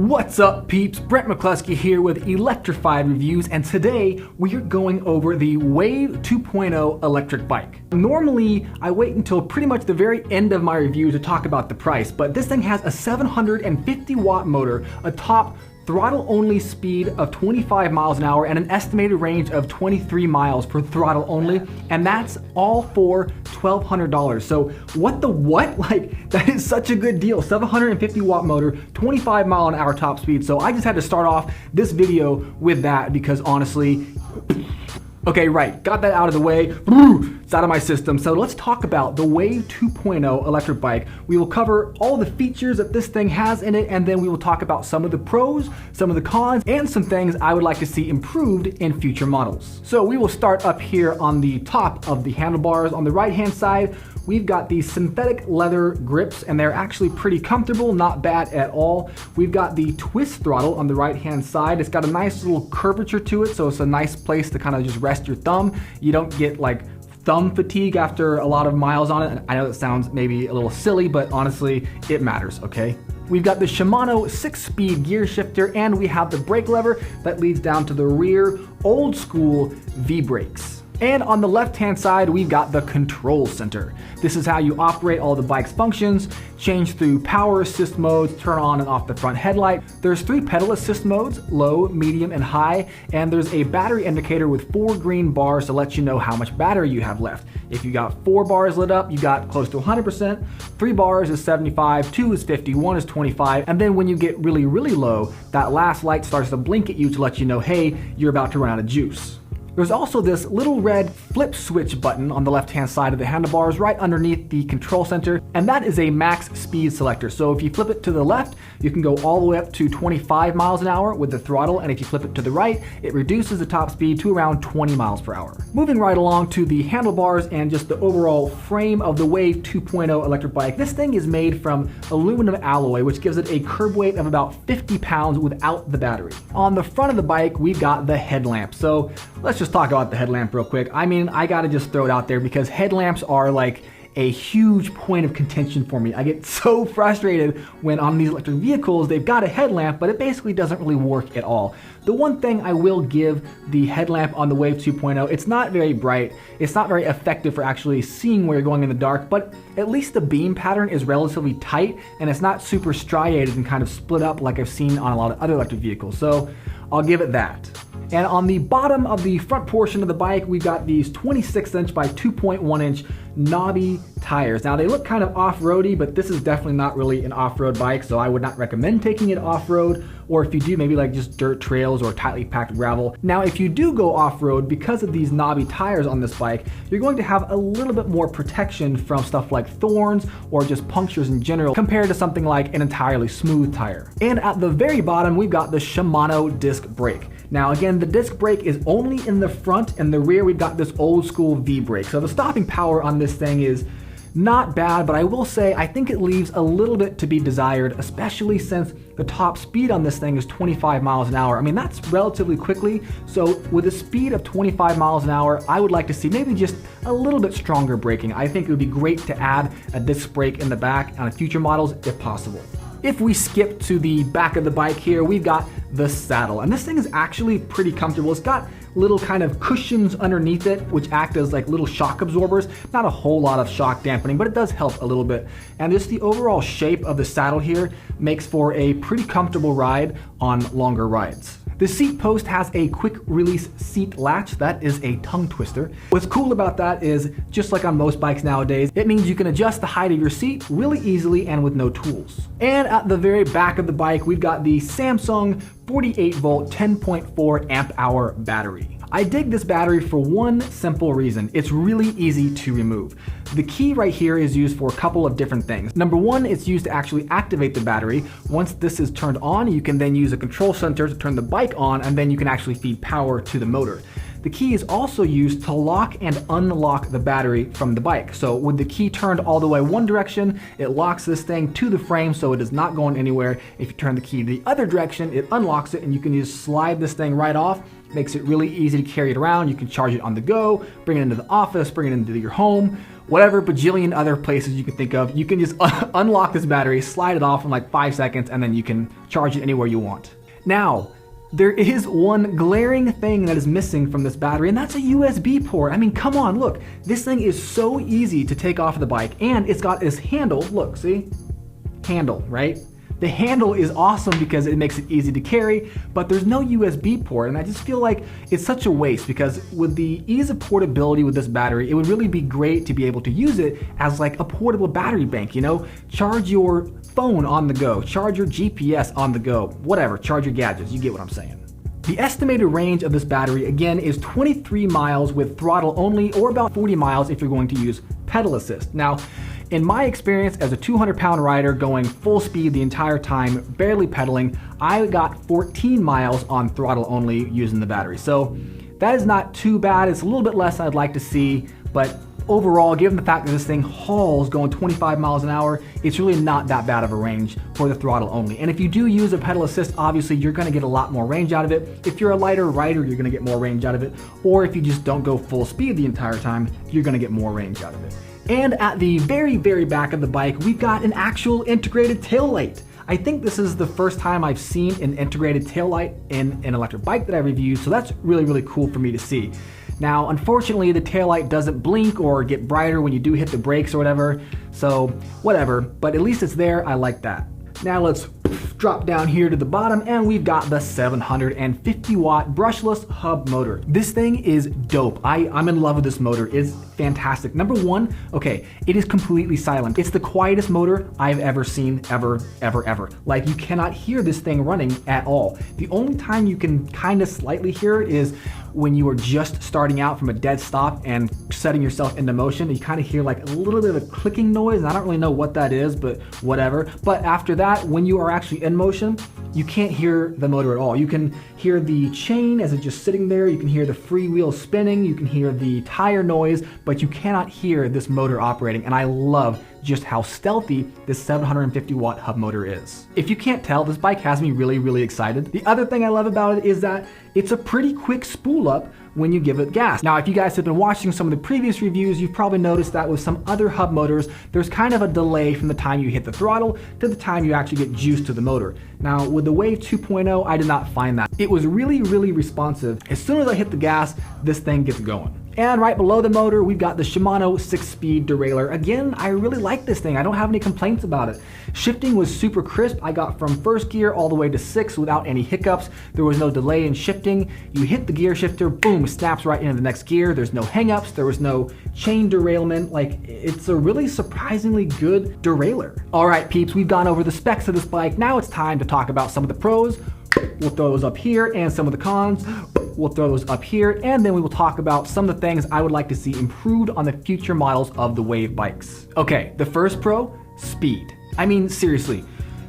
What's up, peeps? Brent McCluskey here with Electrified Reviews, and today we are going over the Wave 2.0 electric bike. Normally, I wait until pretty much the very end of my review to talk about the price, but this thing has a 750 watt motor, a top throttle only speed of 25 miles an hour and an estimated range of 23 miles per throttle only, and that's all for $1,200. So what? Like, that is such a good deal. 750 watt motor, 25 mile an hour top speed. So I just had to start off this video with that because honestly, okay, right, got that out of the way. It's out of my system. So let's talk about the Wave 2.0 electric bike. We will cover all the features that this thing has in it, and then we will talk about some of the pros, some of the cons, and some things I would like to see improved in future models. So we will start up here on the top of the handlebars. On the right-hand side, we've got these synthetic leather grips, and they're actually pretty comfortable, not bad at all. We've got the twist throttle on the right-hand side. It's got a nice little curvature to it, so it's a nice place to kind of just rest your thumb. You don't get like thumb fatigue after a lot of miles on it. I know that sounds maybe a little silly, but honestly, it matters, okay? We've got the Shimano 6-speed gear shifter, and we have the brake lever that leads down to the rear old school V-brakes. And on the left-hand side, we've got the control center. This is how you operate all the bike's functions, change through power assist modes, turn on and off the front headlight. There's 3 pedal assist modes, low, medium, and high, and there's a battery indicator with 4 green bars to let you know how much battery you have left. If you got 4 bars lit up, you got close to 100%, 3 bars is 75, 2 is 50, 1 is 25, and then when you get really, really low, that last light starts to blink at you to let you know, hey, you're about to run out of juice. There's also this little red flip switch button on the left-hand side of the handlebars right underneath the control center, and that is a max speed selector. So if you flip it to the left, you can go all the way up to 25 miles an hour with the throttle, and if you flip it to the right, it reduces the top speed to around 20 miles per hour. Moving right along to the handlebars and just the overall frame of the Wave 2.0 electric bike, this thing is made from aluminum alloy, which gives it a curb weight of about 50 pounds without the battery. On the front of the bike, we've got the headlamp. So let's just talk about the headlamp real quick. I mean, I gotta just throw it out there because headlamps are like a huge point of contention for me. I get so frustrated when on these electric vehicles they've got a headlamp, but it basically doesn't really work at all. The one thing I will give the headlamp on the Wave 2.0, it's not very bright, it's not very effective for actually seeing where you're going in the dark, but at least the beam pattern is relatively tight and it's not super striated and kind of split up like I've seen on a lot of other electric vehicles, so I'll give it that. And on the bottom of the front portion of the bike, we've got these 26-inch by 2.1-inch knobby tires. Now they look kind of off-roady, but this is definitely not really an off-road bike, so I would not recommend taking it off-road, or if you do, maybe like just dirt trails or tightly packed gravel. Now if you do go off-road, because of these knobby tires on this bike, you're going to have a little bit more protection from stuff like thorns or just punctures in general compared to something like an entirely smooth tire. And at the very bottom, we've got the Shimano disc brake. Now again, the disc brake is only in the front, and the rear we've got this old school V-brake. So the stopping power on this thing is not bad, but I will say I think it leaves a little bit to be desired, especially since the top speed on this thing is 25 miles an hour. I mean, that's relatively quickly. So with a speed of 25 miles an hour, I would like to see maybe just a little bit stronger braking. I think it would be great to add a disc brake in the back on future models if possible. If we skip to the back of the bike here, we've got the saddle, and this thing is actually pretty comfortable. It's got little kind of cushions underneath it, which act as like little shock absorbers. Not a whole lot of shock dampening, but it does help a little bit. And just the overall shape of the saddle here makes for a pretty comfortable ride on longer rides. The seat post has a quick release seat latch. That is a tongue twister. What's cool about that is, just like on most bikes nowadays, it means you can adjust the height of your seat really easily and with no tools. And at the very back of the bike, we've got the Samsung 48 volt 10.4 amp hour battery. I dig this battery for one simple reason. It's really easy to remove. The key right here is used for a couple of different things. Number one, it's used to actually activate the battery. Once this is turned on, you can then use a control center to turn the bike on, and then you can actually feed power to the motor. The key is also used to lock and unlock the battery from the bike. So with the key turned all the way one direction, it locks this thing to the frame so it is not going anywhere. If you turn the key the other direction, it unlocks it, and you can just slide this thing right off makes it really easy to carry it around. You can charge it on the go, bring it into the office, bring it into your home, whatever bajillion other places you can think of. You can just unlock this battery, slide it off in like 5 seconds, and then you can charge it anywhere you want. Now, there is one glaring thing that is missing from this battery, and that's a USB port. I mean, come on, look. This thing is so easy to take off the bike, and it's got this handle. Look, see? Handle, right? The handle is awesome because it makes it easy to carry, but there's no USB port, and I just feel like it's such a waste because with the ease of portability with this battery, it would really be great to be able to use it as like a portable battery bank, you know? Charge your phone on the go, charge your GPS on the go, whatever, charge your gadgets, you get what I'm saying. The estimated range of this battery, again, is 23 miles with throttle only, or about 40 miles if you're going to use pedal assist. Now, in my experience as a 200-pound rider going full speed the entire time, barely pedaling, I got 14 miles on throttle only using the battery. So that is not too bad. It's a little bit less than I'd like to see, but overall, given the fact that this thing hauls going 25 miles an hour, it's really not that bad of a range for the throttle only. And if you do use a pedal assist, obviously you're gonna get a lot more range out of it. If you're a lighter rider, you're gonna get more range out of it. Or if you just don't go full speed the entire time, you're gonna get more range out of it. And at the very, very back of the bike, we've got an actual integrated taillight. I think this is the first time I've seen an integrated taillight in an electric bike that I reviewed, so that's really, really cool for me to see. Now, unfortunately, the taillight doesn't blink or get brighter when you do hit the brakes or whatever, so whatever, but at least it's there. I like that. Now let's drop down here to the bottom, and we've got the 750 watt brushless hub motor. This thing is dope. I'm in love with this motor. It's fantastic. Number one, okay, it is completely silent. It's the quietest motor I've ever seen, ever. Like, you cannot hear this thing running at all. The only time you can kind of slightly hear it is when you are just starting out from a dead stop and setting yourself into motion. You kind of hear like a little bit of a clicking noise, and I don't really know what that is, but whatever. But after that, when you are actually in motion, you can't hear the motor at all. You can hear the chain as it's just sitting there, you can hear the freewheel spinning, you can hear the tire noise, but you cannot hear this motor operating, and I love just how stealthy this 750 watt hub motor is. If you can't tell, this bike has me really, really excited. The other thing I love about it is that it's a pretty quick spool up when you give it gas. Now, if you guys have been watching some of the previous reviews, you've probably noticed that with some other hub motors, there's kind of a delay from the time you hit the throttle to the time you actually get juice to the motor. Now, with the Wave 2.0, I did not find that. It was really, really responsive. As soon as I hit the gas, this thing gets going. And right below the motor, we've got the Shimano 6-speed derailleur. Again, I really like this thing. I don't have any complaints about it. Shifting was super crisp. I got from first gear all the way to 6 without any hiccups. There was no delay in shifting. You hit the gear shifter, boom, snaps right into the next gear. There's no hangups. There was no chain derailment. Like, it's a really surprisingly good derailleur. All right, peeps, we've gone over the specs of this bike. Now it's time to talk about some of the pros. We'll throw those up here, and some of the cons. We'll throw those up here, and then we will talk about some of the things I would like to see improved on the future models of the Wave bikes. Okay, the first pro, speed. I mean, seriously,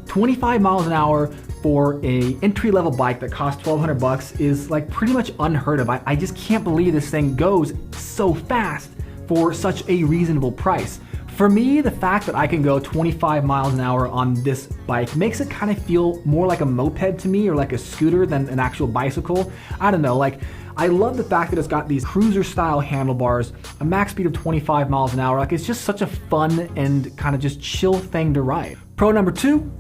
25 miles an hour for a entry-level bike that costs $1,200 is like pretty much unheard of. I just can't believe this thing goes so fast for such a reasonable price. For me, the fact that I can go 25 miles an hour on this bike makes it kind of feel more like a moped to me, or like a scooter than an actual bicycle. I don't know, like, I love the fact that it's got these cruiser style handlebars, a max speed of 25 miles an hour. Like, it's just such a fun and kind of just chill thing to ride. Pro number 2,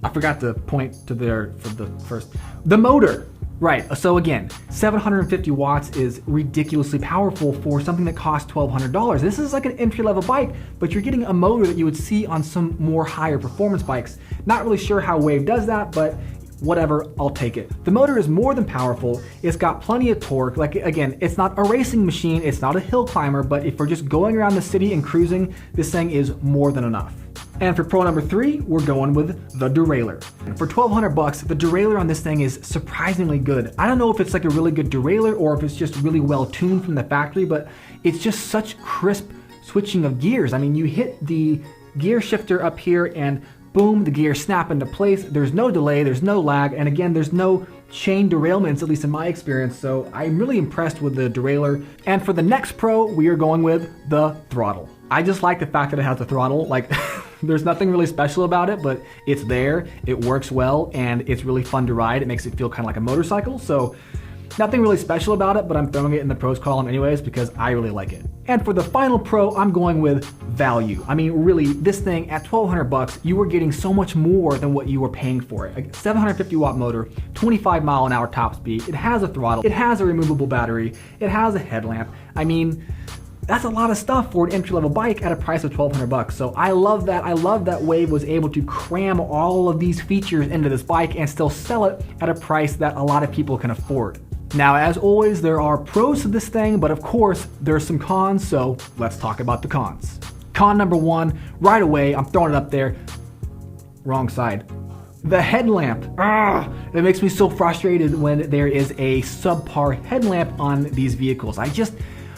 I forgot to point to there for the first, the motor. Right, so again, 750 watts is ridiculously powerful for something that costs $1,200. This is like an entry-level bike, but you're getting a motor that you would see on some more higher performance bikes. Not really sure how Wave does that, but whatever, I'll take it. The motor is more than powerful. It's got plenty of torque. Like, again, it's not a racing machine, it's not a hill climber, but if we're just going around the city and cruising, this thing is more than enough. And for pro number 3, we're going with the derailleur. For $1,200, the derailleur on this thing is surprisingly good. I don't know if it's like a really good derailleur or if it's just really well tuned from the factory, but it's just such crisp switching of gears. I mean, you hit the gear shifter up here and boom, the gears snap into place. There's no delay, there's no lag, and again, there's no chain derailments, at least in my experience, so I'm really impressed with the derailleur. And for the next pro, we are going with the throttle. I just like the fact that it has a throttle. Like, there's nothing really special about it, but it's there, it works well, and it's really fun to ride. It makes it feel kind of like a motorcycle, so Nothing really special about it, but I'm throwing it in the pros column anyways because I really like it. And for the final pro, I'm going with value. I mean, really, this thing at $1,200, you were getting so much more than what you were paying for it. A 750 watt motor, 25 mile an hour top speed. It has a throttle. It has a removable battery. It has a headlamp. I mean, that's a lot of stuff for an entry-level bike at a price of $1,200. So I love that. I love that Wave was able to cram all of these features into this bike and still sell it at a price that a lot of people can afford. Now, as always, there are pros to this thing, but of course, there's some cons, so let's talk about the cons. Con number one, right away, I'm throwing it up there. Wrong side. The headlamp. It makes me so frustrated when there is a subpar headlamp on these vehicles. I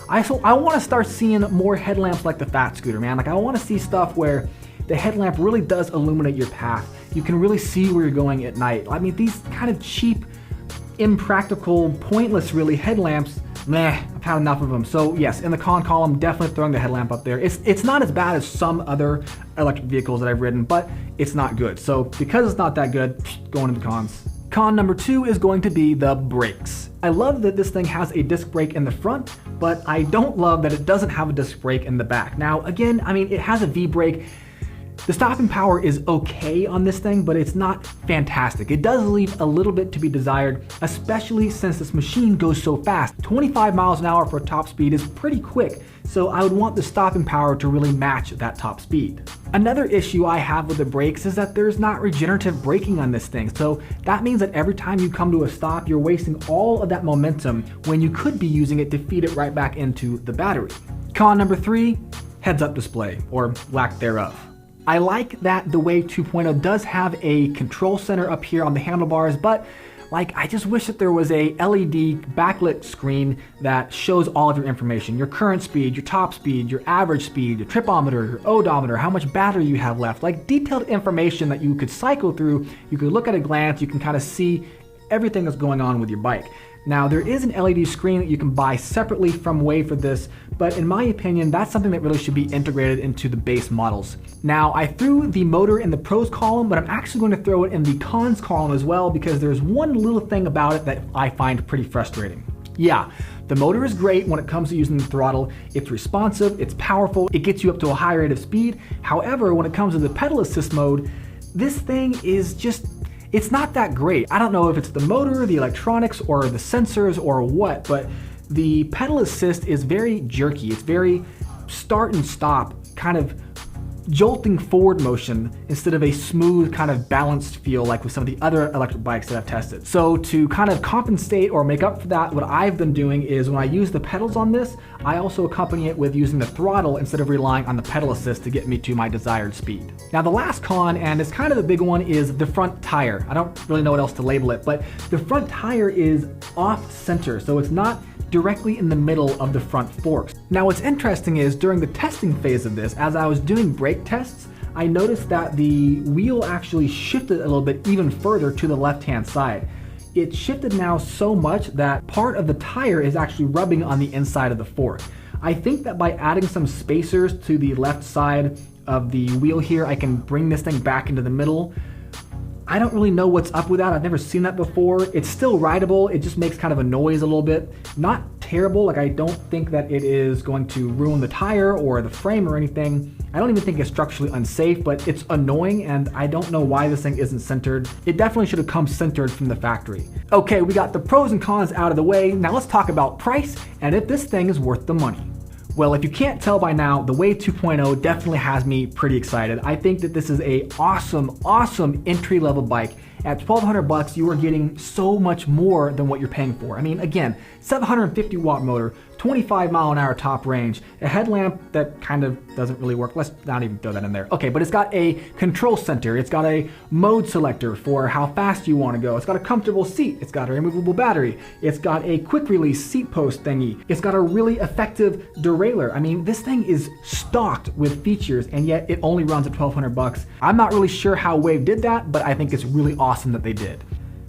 want to start seeing more headlamps like the Fat Scooter, man. Like, I want to see stuff where the headlamp really does illuminate your path. You can really see where you're going at night. I mean, these kind of cheap, impractical, pointless really headlamps, meh, I've had enough of them. So yes, in the con column, definitely throwing the headlamp up there. It's not as bad as some other electric vehicles that I've ridden, but it's not good. So because it's not that good, going to the cons. Con number two is going to be the brakes. I love that this thing has a disc brake in the front, but I don't love that it doesn't have a disc brake in the back. Now, again, I mean, it has a V brake. The stopping power is okay on this thing, but it's not fantastic. It does leave a little bit to be desired, especially since this machine goes so fast. 25 miles an hour for top speed is pretty quick, so I would want the stopping power to really match that top speed. Another issue I have with the brakes is that there's not regenerative braking on this thing, so that means that every time you come to a stop, you're wasting all of that momentum when you could be using it to feed it right back into the battery. Con number three, heads-up display, or lack thereof. I like that the Wave 2.0 does have a control center up here on the handlebars, but I just wish that there was a LED backlit screen that shows all of your information. Your current speed, your top speed, your average speed, your tripometer, your odometer, how much battery you have left. Like detailed information that you could cycle through, you could look at a glance, you can kind of see everything that's going on with your bike. Now, there is an LED screen that you can buy separately from Wave for this, but in my opinion, that's something that really should be integrated into the base models. Now, I threw the motor in the pros column, but I'm actually going to throw it in the cons column as well because there's one little thing about it that I find pretty frustrating. Yeah, the motor is great when it comes to using the throttle. It's responsive, it's powerful, it gets you up to a high rate of speed. However, when it comes to the pedal assist mode, this thing is just, it's not that great. I don't know if it's the motor, the electronics, or the sensors, or what, but the pedal assist is very jerky. It's very start and stop, kind of jolting forward motion instead of a smooth kind of balanced feel like with some of the other electric bikes that I've tested. So to kind of compensate or make up for that, what I've been doing is when I use the pedals on this, I also accompany it with using the throttle instead of relying on the pedal assist to get me to my desired speed. Now the last con, and it's kind of the big one, is the front tire. I don't really know what else to label it, but the front tire is off center, so it's not directly in the middle of the front forks. Now what's interesting is during the testing phase of this, as I was doing brake tests, I noticed that the wheel actually shifted a little bit even further to the left-hand side. It shifted now so much that part of the tire is actually rubbing on the inside of the fork. I think that by adding some spacers to the left side of the wheel here, I can bring this thing back into the middle. I don't really know what's up with that. I've never seen that before. It's still rideable. It just makes kind of a noise a little bit. Not terrible. Like, I don't think that it is going to ruin the tire or the frame or anything. I don't even think it's structurally unsafe, but it's annoying, and I don't know why this thing isn't centered. It definitely should have come centered from the factory. Okay, we got the pros and cons out of the way. Now let's talk about price and if this thing is worth the money. Well, if you can't tell by now, the Wave 2.0 definitely has me pretty excited. I think that this is a awesome entry-level bike. At $1,200, you are getting so much more than what you're paying for. I mean, again, 750 watt motor, 25 mile an hour top range, a headlamp that kind of doesn't really work. Let's not even throw that in there. Okay, but it's got a control center. It's got a mode selector for how fast you want to go. It's got a comfortable seat. It's got a removable battery. It's got a quick release seat post thingy. It's got a really effective derailleur. I mean, this thing is stocked with features, and yet it only runs at $1,200. I'm not really sure how Wave did that, but I think it's really awesome that they did.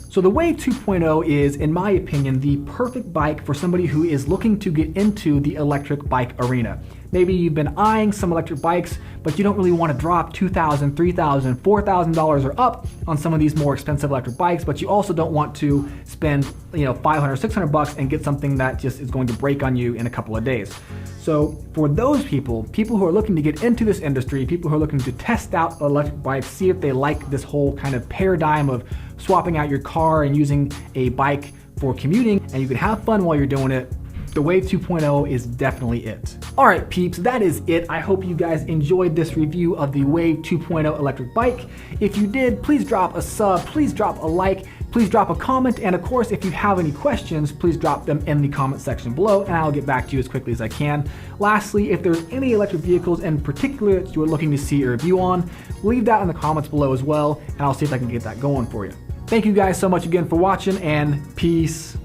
So the Wave 2.0 is, in my opinion, the perfect bike for somebody who is looking to get into the electric bike arena. Maybe you've been eyeing some electric bikes, but you don't really want to drop $2,000, $3,000, $4,000 or up on some of these more expensive electric bikes, but you also don't want to spend, $500, $600 and get something that just is going to break on you in a couple of days. So for those people who are looking to get into this industry, people who are looking to test out electric bikes, see if they like this whole kind of paradigm of swapping out your car and using a bike for commuting, and you can have fun while you're doing it, the Wave 2.0 is definitely it. All right, peeps, that is it. I hope you guys enjoyed this review of the Wave 2.0 electric bike. If you did, please drop a sub, please drop a like, please drop a comment, and of course, if you have any questions, please drop them in the comment section below, and I'll get back to you as quickly as I can. Lastly, if there's any electric vehicles in particular that you are looking to see a review on, leave that in the comments below as well, and I'll see if I can get that going for you. Thank you guys so much again for watching, and peace.